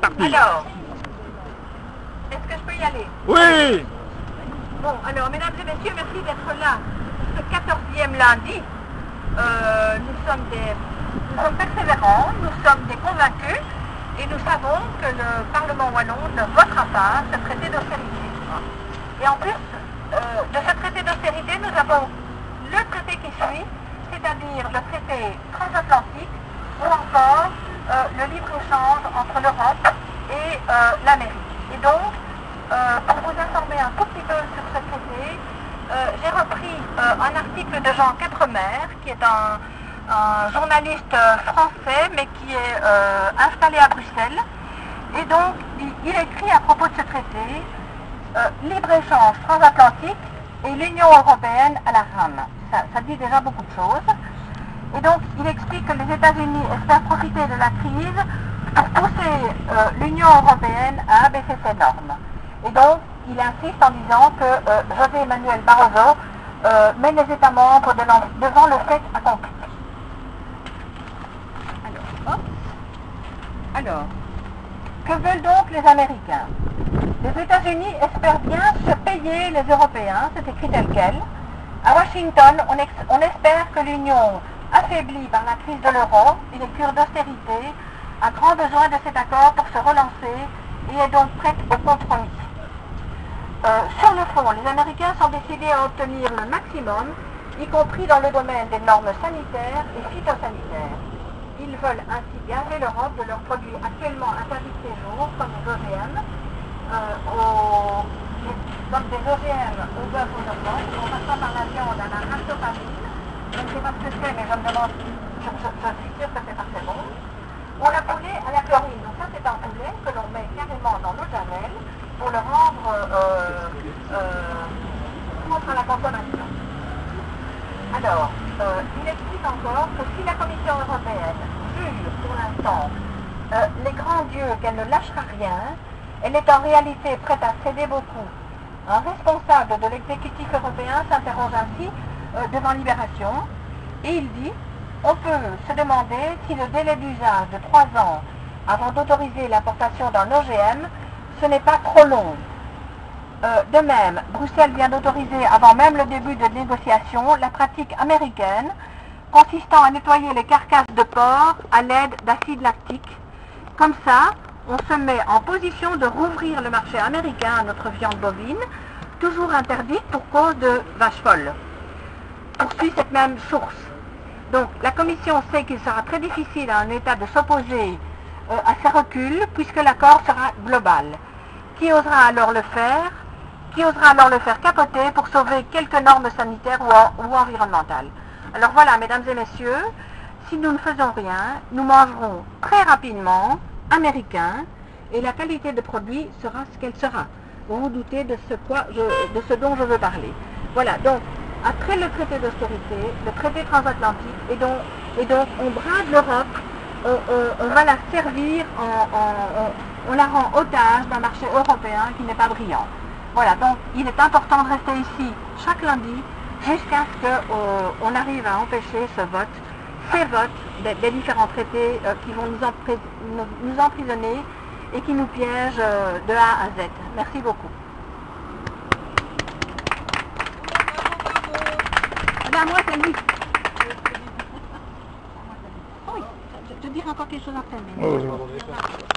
parti. Alors, est-ce que je peux y aller? Oui. Bon, alors, mesdames et messieurs, merci d'être là. Ce 14e lundi, nous sommes persévérants, nous sommes des convaincus, et nous savons que le Parlement wallon ne votera pas ce traité d'austérité. Et en plus de ce traité d'austérité, nous avons le traité qui suit, c'est-à-dire le traité transatlantique, ou encore le libre-échange entre l'Europe et l'Amérique. Et donc, pour vous informer un tout petit peu sur ce traité, j'ai repris un article de Jean Quatremer, qui est un journaliste français, mais qui est installé à Bruxelles. Et donc, il écrit à propos de ce traité, libre-échange transatlantique et l'Union européenne à la rame. Ça dit déjà beaucoup de choses. Et donc, il explique que les États-Unis espèrent profiter de la crise pour pousser l'Union européenne à abaisser ses normes. Et donc, il insiste en disant que José Manuel Barroso met les États membres devant le fait accompli. Alors, que veulent donc les Américains? Les États-Unis espèrent bien se payer les Européens, c'est écrit tel quel. À Washington, on espère que l'Union, affaiblie par la crise de l'euro et les cures d'austérité, a grand besoin de cet accord pour se relancer et est donc prête au compromis. Sur le fond, les Américains sont décidés à obtenir le maximum, y compris dans le domaine des normes sanitaires et phytosanitaires. Ils veulent ainsi gaver l'Europe de leurs produits actuellement interdits de séjour, comme les OGM, comme des OGM au bœuf aux hormones, en passant par la viande à la ractopamine. Je ne sais pas ce que c'est, mais je me demande, je suis sûre que c'est pas très bon. Ou la poulet à la chlorine. Donc ça, c'est un poulet que l'on met carrément dans l'eau de javel pour le rendre contre la consommation. Alors, il explique encore que si la Commission européenne juge pour l'instant les grands dieux qu'elle ne lâchera rien, elle est en réalité prête à céder beaucoup. Un responsable de l'exécutif européen s'interroge ainsi devant Libération et il dit: on peut se demander si le délai d'usage de 3 ans avant d'autoriser l'importation d'un OGM, ce n'est pas trop long. De même, Bruxelles vient d'autoriser avant même le début de négociations la pratique américaine consistant à nettoyer les carcasses de porc à l'aide d'acide lactique. Comme ça, on se met en position de rouvrir le marché américain à notre viande bovine, toujours interdite pour cause de vaches folles. Poursuit cette même source. Donc la Commission sait qu'il sera très difficile à un État de s'opposer à ces reculs puisque l'accord sera global. Qui osera alors le faire? Qui osera alors le faire capoter pour sauver quelques normes sanitaires ou environnementales? Alors voilà, mesdames et messieurs, si nous ne faisons rien, nous mangerons très rapidement américain et la qualité de produit sera ce qu'elle sera. Vous vous doutez de ce dont je veux parler. Voilà, donc après le traité d'austérité, le traité transatlantique, et donc on brade l'Europe, on va la servir, on la rend otage d'un marché européen qui n'est pas brillant. Voilà, donc il est important de rester ici chaque lundi jusqu'à ce qu'on arrive à empêcher ces votes des différents traités qui vont nous emprisonner et qui nous piègent de A à Z. Merci beaucoup. À moi, c'est lui. Oui, je dirai encore quelque chose après. Mais...